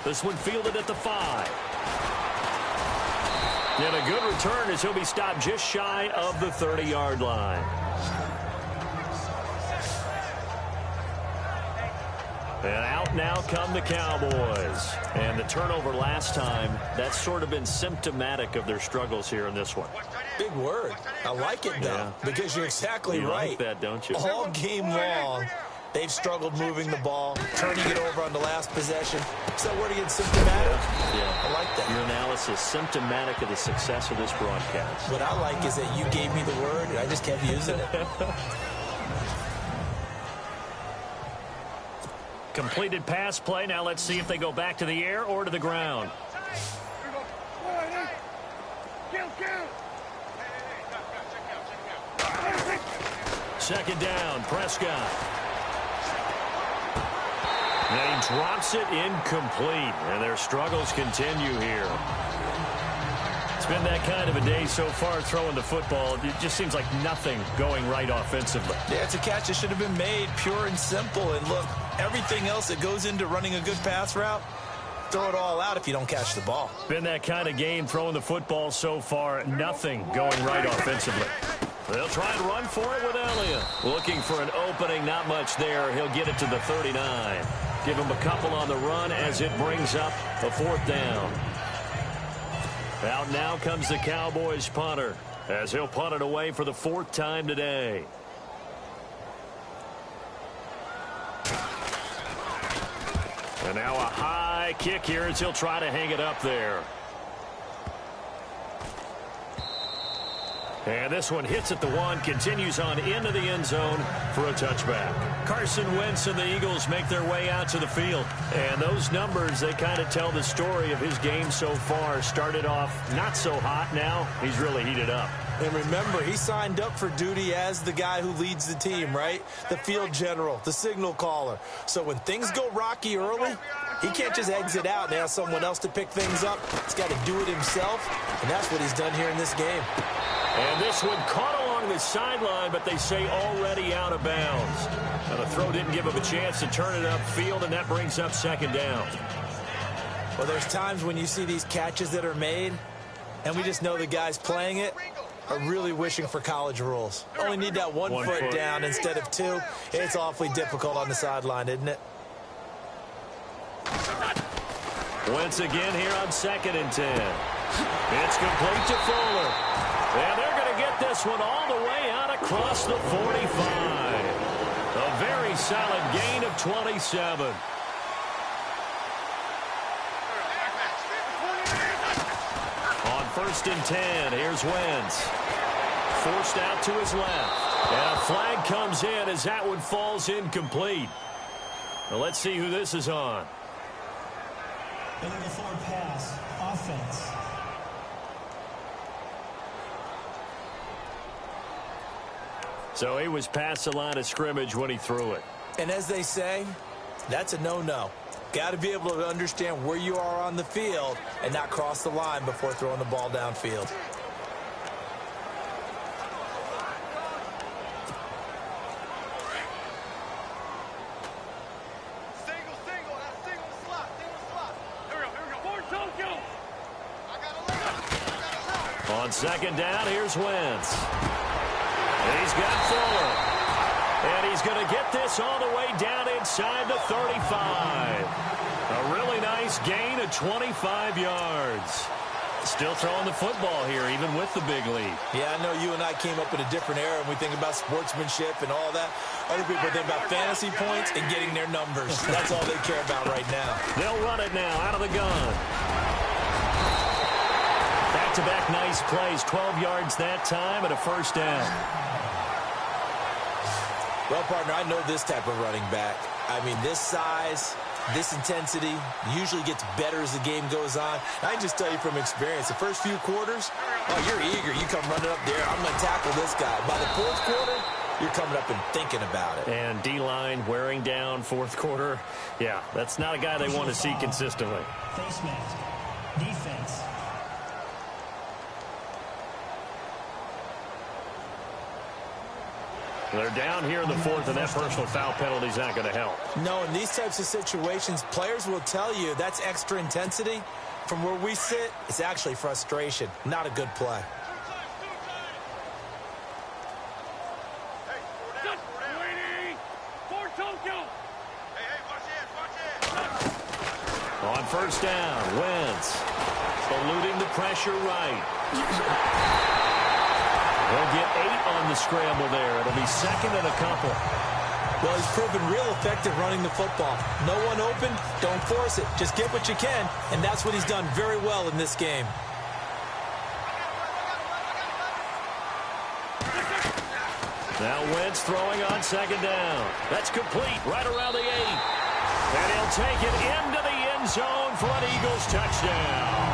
This one fielded at the 5. And a good return as he'll be stopped just shy of the 30-yard line. And out now come the Cowboys. And the turnover last time, that's sort of been symptomatic of their struggles here in this one. Big word. I like it, though, because you're exactly right. You like that, don't you? All game long, they've struggled moving the ball, turning it over on the last possession. Is that word again, symptomatic? Yeah. I like that. Your analysis, symptomatic of the success of this broadcast. What I like is that you gave me the word, and I just kept using it. Completed pass play. Now let's see if they go back to the air or to the ground. 2nd down, Prescott. And he drops it incomplete. And their struggles continue here. It's been that kind of a day so far throwing the football. It just seems like nothing going right offensively. Yeah, it's a catch that should have been made, pure and simple. And look, everything else that goes into running a good pass route, throw it all out if you don't catch the ball. Been that kind of game throwing the football so far. Nothing going right offensively. They'll try and run for it with Elliott. Looking for an opening, not much there. He'll get it to the 39. Give him a couple on the run as it brings up a 4th down. Out now comes the Cowboys punter as he'll punt it away for the 4th time today. And now a high kick here as he'll try to hang it up there. And this one hits at the 1, continues on into the end zone for a touchback. Carson Wentz and the Eagles make their way out to the field. And those numbers, they kind of tell the story of his game so far. Started off not so hot. Now he's really heated up. And remember, he signed up for duty as the guy who leads the team, right? The field general, the signal caller. So when things go rocky early, he can't just exit out and ask someone else to pick things up. He's got to do it himself, and that's what he's done here in this game. And this one caught along the sideline, but they say already out of bounds. Now the throw didn't give him a chance to turn it upfield, and that brings up 2nd down. Well, there's times when you see these catches that are made, and we just know the guys playing it are really wishing for college rules. Only need that one foot down instead of 2. It's awfully difficult on the sideline, isn't it? Once again here on 2nd and 10. It's complete to Fuller. And they're going to get this one all the way out across the 45. A very a solid gain of 27. On 1st and 10, here's Wentz. Forced out to his left. And a flag comes in as that one falls incomplete. Now let's see who this is on. Illegal forward pass. Offense. So he was past the line of scrimmage when he threw it. And as they say, that's a no-no. Got to be able to understand where you are on the field and not cross the line before throwing the ball downfield. On 2nd down, here's Wentz. He's got Fuller. And he's going to get this all the way down inside the 35. A really nice gain of 25 yards. Still throwing the football here, even with the big lead. Yeah, I know you and I came up in a different era, and we think about sportsmanship and all that. Other people think about fantasy points and getting their numbers. That's all they care about right now. They'll run it now out of the gun. Back-to-back nice plays, 12 yards that time and a 1st down. Well, partner, I know this type of running back. I mean, this size, this intensity usually gets better as the game goes on. I can just tell you from experience, the first few quarters, oh, you're eager. You come running up there. I'm going to tackle this guy. By the 4th quarter, you're coming up and thinking about it. And D-line wearing down 4th quarter. Yeah, that's not a guy they want to see consistently. Face mask. Defense. They're down here in the 4th, and that personal foul penalty is not going to help. No, in these types of situations, players will tell you that's extra intensity. From where we sit, it's actually frustration, not a good play. On 1st down, Wentz eluding the pressure right. They'll get 8 on the scramble there. It'll be 2nd and a couple. Well, he's proven real effective running the football. No one open, don't force it. Just get what you can, and that's what he's done very well in this game. Now Wentz throwing on 2nd down. That's complete right around the 8. And he'll take it into the end zone for an Eagles touchdown.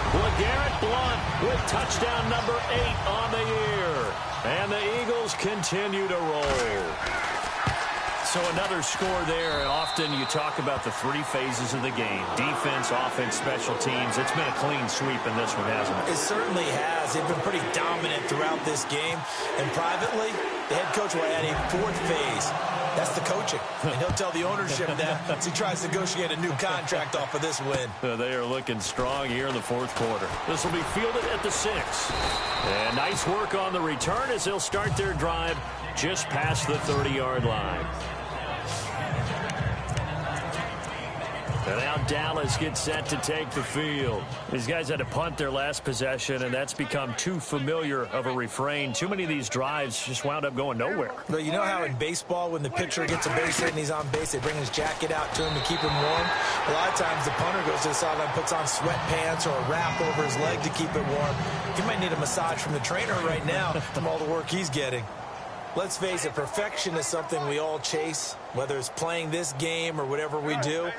LeGarrette Blount with touchdown number 8 on the year. And the Eagles continue to roll. So another score there, and often you talk about the 3 phases of the game. Defense, offense, special teams. It's been a clean sweep in this one, hasn't it? It certainly has. They've been pretty dominant throughout this game. And privately, the head coach will add a 4th phase. That's the coaching. And he'll tell the ownership that as he tries to negotiate a new contract off of this win. They are looking strong here in the 4th quarter. This will be fielded at the 6. And nice work on the return as they'll start their drive just past the 30-yard line. And now Dallas gets set to take the field. These guys had to punt their last possession, and that's become too familiar of a refrain. Too many of these drives just wound up going nowhere. But you know how in baseball, when the pitcher gets a base hit and he's on base, they bring his jacket out to him to keep him warm? A lot of times the punter goes to the sideline, puts on sweatpants or a wrap over his leg to keep it warm. He might need a massage from the trainer right now from all the work he's getting. Let's face it, perfection is something we all chase, whether it's playing this game or whatever we do.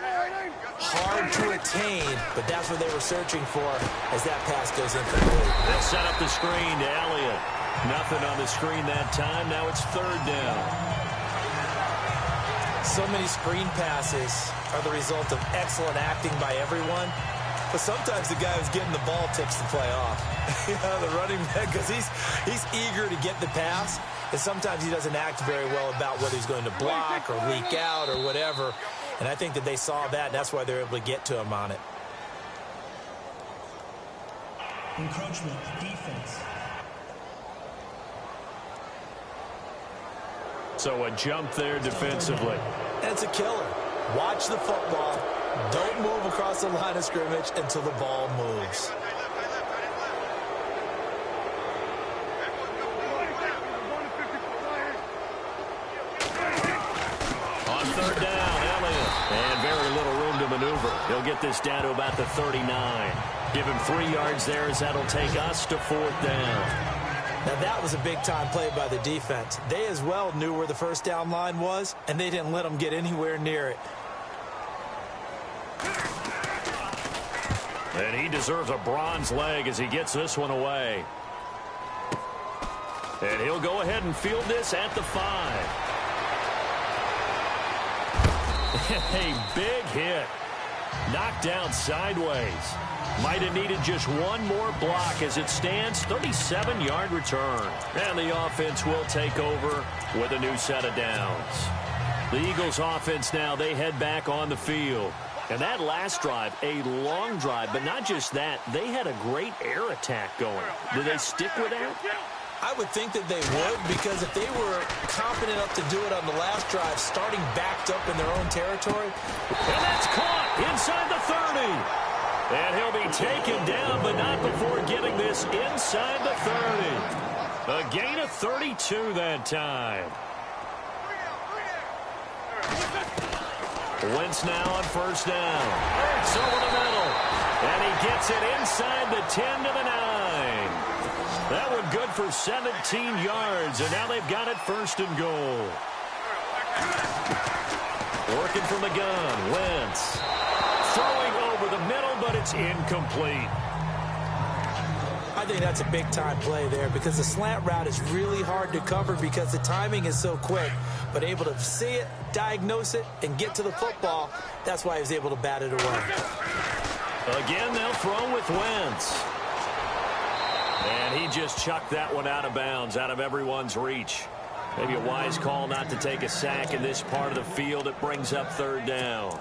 Hard to attain, but that's what they were searching for as that pass goes incomplete. They'll set up the screen to Elliott. Nothing on the screen that time. Now it's 3rd down. So many screen passes are the result of excellent acting by everyone. But sometimes the guy who's getting the ball tips the play off. You know, the running back, because he's eager to get the pass. And sometimes he doesn't act very well about whether he's going to block or leak out or whatever. And I think that they saw that, and that's why they're able to get to him on it. Encroachment, defense. So a jump there defensively. And it's a killer. Watch the football. Don't move across the line of scrimmage until the ball moves. third down. Elliott. And very little room to maneuver. He'll get this down to about the 39. Give him 3 yards there as that'll take us to 4th down. Now, that was a big-time play by the defense. They as well knew where the first down line was, and they didn't let them get anywhere near it. And he deserves a bronze leg as he gets this one away. And he'll go ahead and field this at the 5. A big hit. Knocked down sideways. Might have needed just one more block as it stands. 37-yard return. And the offense will take over with a new set of downs. The Eagles offense now, they head back on the field. And that last drive, a long drive, but not just that, they had a great air attack going. Do they stick with that? I would think that they would, because if they were confident enough to do it on the last drive, starting backed up in their own territory. And that's caught inside the 30. And he'll be taken down, but not before getting this inside the 30. A gain of 32 that time. Wentz now on first down. Hurts over the middle. And he gets it inside the 10 to the 9. That one good for 17 yards. And now they've got it 1st and goal. Working from the gun. Wentz. Throwing over the middle, but it's incomplete. I think that's a big-time play there because the slant route is really hard to cover because the timing is so quick. But able to see it, diagnose it, and get to the football, that's why he was able to bat it away. Again, they'll throw with Wentz. And he just chucked that one out of bounds, out of everyone's reach. Maybe a wise call not to take a sack in this part of the field. It brings up 3rd down.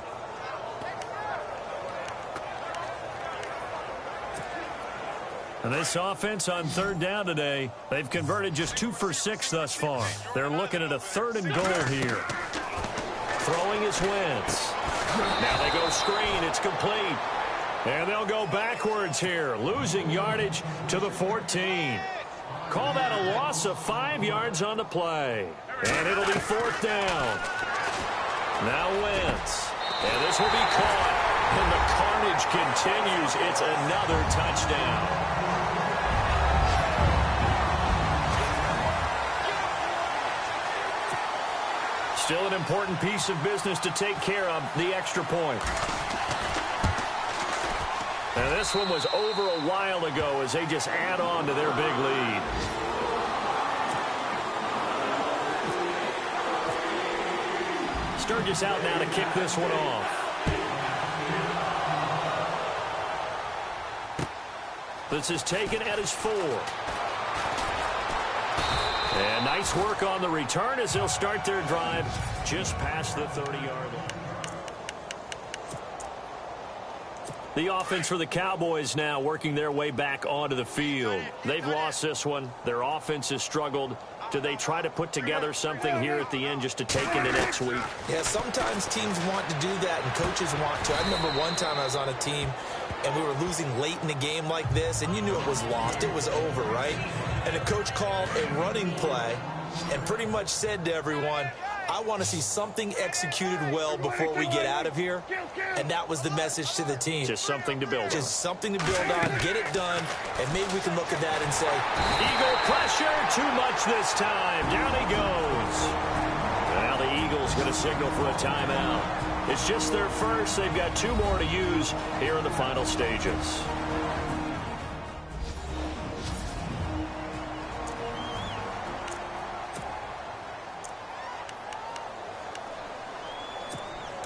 And this offense on 3rd down today, they've converted just 2 for 6 thus far. They're looking at a 3rd and goal here. Throwing is Wentz. Now they go screen. It's complete. And they'll go backwards here, losing yardage to the 14. Call that a loss of 5 yards on the play. And it'll be 4th down. Now Wentz. And this will be caught. And the carnage continues. It's another touchdown. Still an important piece of business to take care of, the extra point. And this one was over a while ago as they just add on to their big lead. Sturgis out now to kick this one off. This is taken at his 4. And nice work on the return as they'll start their drive just past the 30-yard line. The offense for the Cowboys now working their way back onto the field. They've lost this one. Their offense has struggled. Do they try to put together something here at the end just to take into next week? Yeah, sometimes teams want to do that and coaches want to. I remember one time I was on a team and we were losing late in the game like this, and you knew it was lost. It was over, right? And the coach called a running play and pretty much said to everyone, I want to see something executed well before we get out of here. And that was the message to the team. Just something to build on. Just something to build on, get it done, and maybe we can look at that and say, Eagle pressure, too much this time. Down he goes. Now the Eagles going to signal for a timeout. It's just their first. They've got 2 more to use here in the final stages.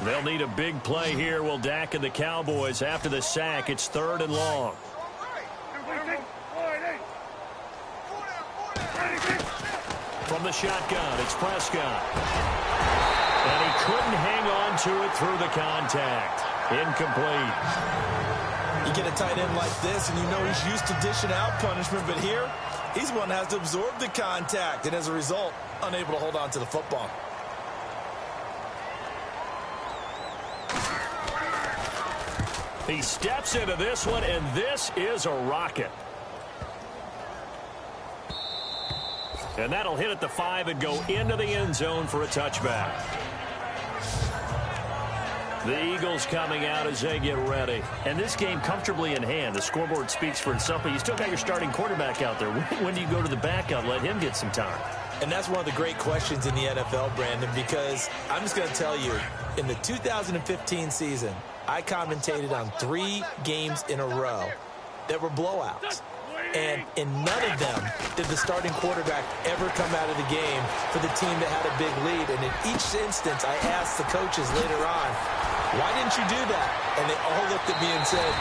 They'll need a big play here. Will Dak and the Cowboys after the sack. It's 3rd and long. From the shotgun, it's Prescott. And he couldn't hang on to it through the contact. Incomplete. You get a tight end like this, and you know he's used to dishing out punishment, but here, he's one that has to absorb the contact, and as a result, unable to hold on to the football. He steps into this one, and this is a rocket. And that'll hit at the 5 and go into the end zone for a touchback. The Eagles coming out as they get ready. And this game comfortably in hand. The scoreboard speaks for itself, but you still got your starting quarterback out there. When do you go to the backup, let him get some time? And that's one of the great questions in the NFL, Brandon, because I'm just going to tell you, in the 2015 season, I commentated on 3 games in a row that were blowouts. And in none of them did the starting quarterback ever come out of the game for the team that had a big lead. And in each instance, I asked the coaches later on, why didn't you do that? And they all looked at me and said,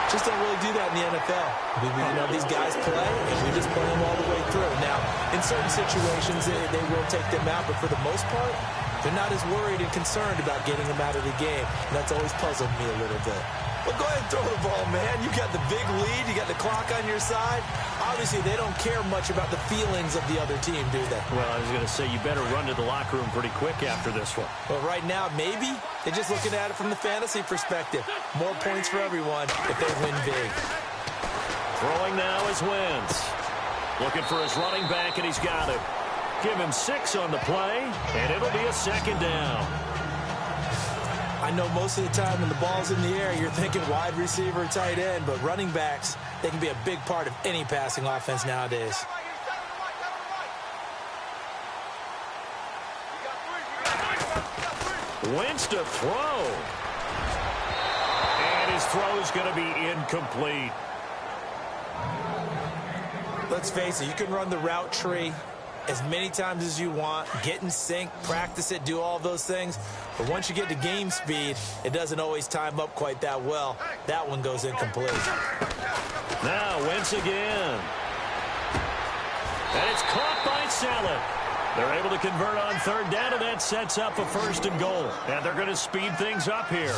just don't really do that in the NFL. These guys play, and we just play them all the way through. Now, in certain situations, they will take them out, but for the most part, they're not as worried and concerned about getting them out of the game. And that's always puzzled me a little bit. Well, go ahead and throw the ball, man. You got the big lead. You got the clock on your side. Obviously, they don't care much about the feelings of the other team, do they? Well, I was going to say, you better run to the locker room pretty quick after this one. Well, right now, maybe they're just looking at it from the fantasy perspective. More points for everyone if they win big. Throwing now is Wentz. Looking for his running back, and he's got it. Give him 6 on the play, and it'll be a second down. I know most of the time when the ball's in the air, you're thinking wide receiver, tight end, but running backs, they can be a big part of any passing offense nowadays. Wentz to throw. And his throw is going to be incomplete. Let's face it, you can run the route tree as many times as you want, get in sync, practice it, do all those things. But once you get to game speed, it doesn't always time up quite that well. That one goes incomplete. Now Wentz again. And it's caught by Saleh. They're able to convert on third down, and that sets up a 1st and goal. And they're going to speed things up here.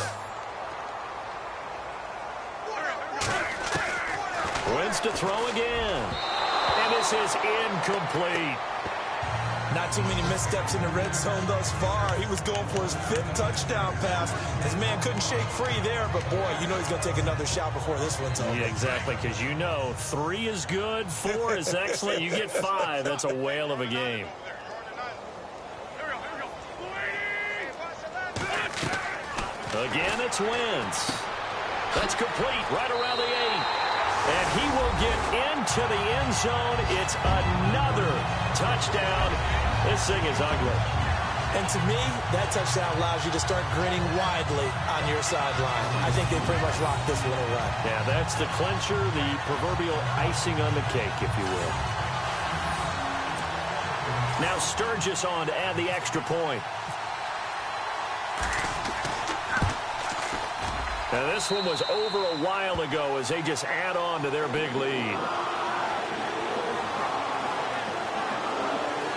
Wentz to throw again. And this is incomplete. Not too many missteps in the red zone thus far. He was going for his 5th touchdown pass. His man couldn't shake free there, but boy, you know he's going to take another shot before this one's over. Yeah, exactly, because 3 is good, 4 is excellent. You get 5, that's a whale of a game. Again, it's Wentz. That's complete right around the 8. And he will get into the end zone. It's another touchdown. This thing is ugly. And to me, that touchdown allows you to start grinning widely on your sideline. I think they pretty much locked this one away. Yeah, that's the clincher, the proverbial icing on the cake, if you will. Now Sturgis on to add the extra point. Now this one was over a while ago as they just add on to their big lead.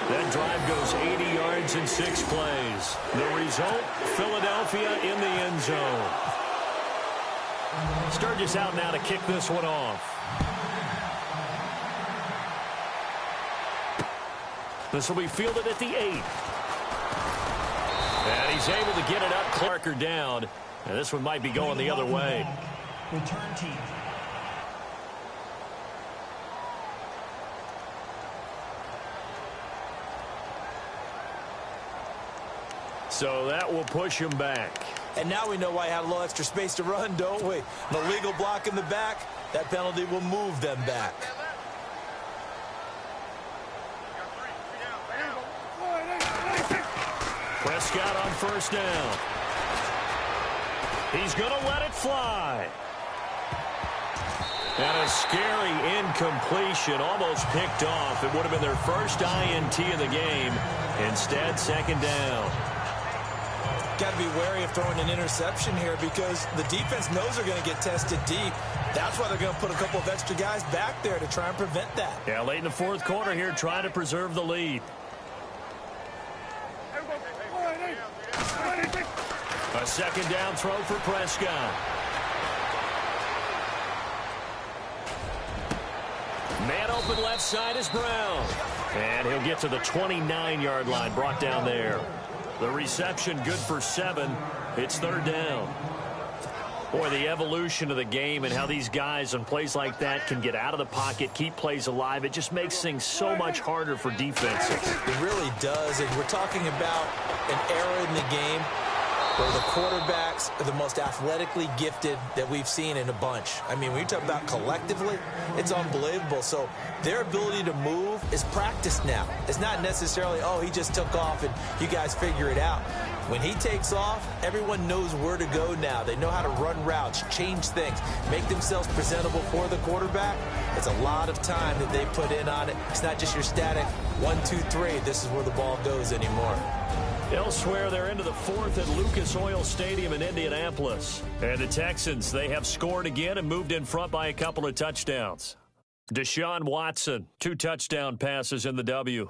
That drive goes 80 yards in 6 plays. The result, Philadelphia in the end zone. Sturgis out now to kick this one off. This will be fielded at the 8. And he's able to get it up. Clarker down. And this one might be going the other way. Return team. So that will push him back. And now we know why he had a little extra space to run, don't we? An illegal block in the back. That penalty will move them back. Prescott on 1st down. He's going to let it fly. And a scary incompletion, almost picked off. It would have been their first INT of the game. Instead, 2nd down. Got to be wary of throwing an interception here because the defense knows they're going to get tested deep. That's why they're going to put a couple of extra guys back there to try and prevent that. Yeah, late in the 4th quarter here, trying to preserve the lead. A 2nd down throw for Prescott. Man open left side is Brown. And he'll get to the 29-yard line, brought down there. The reception good for 7. It's 3rd down. Boy, the evolution of the game and how these guys on plays like that can get out of the pocket, keep plays alive, it just makes things so much harder for defenses. It really does, and we're talking about an era in the game where the quarterbacks are the most athletically gifted that we've seen in a bunch. I mean, when you talk about collectively, it's unbelievable. So their ability to move is practiced now. It's not necessarily, oh, he just took off and you guys figure it out. When he takes off, everyone knows where to go now. They know how to run routes, change things, make themselves presentable for the quarterback. It's a lot of time that they put in on it. It's not just your static 1, 2, 3. This is where the ball goes anymore. Elsewhere, they're into the fourth at Lucas Oil Stadium in Indianapolis. And the Texans, they have scored again and moved in front by a couple of touchdowns. Deshaun Watson, 2 touchdown passes in the W.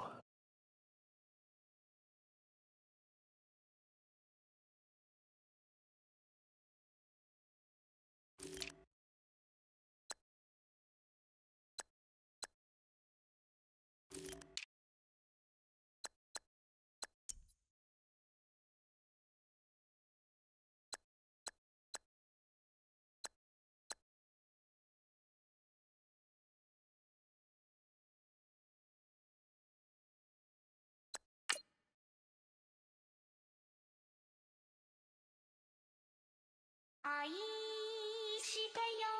愛してよ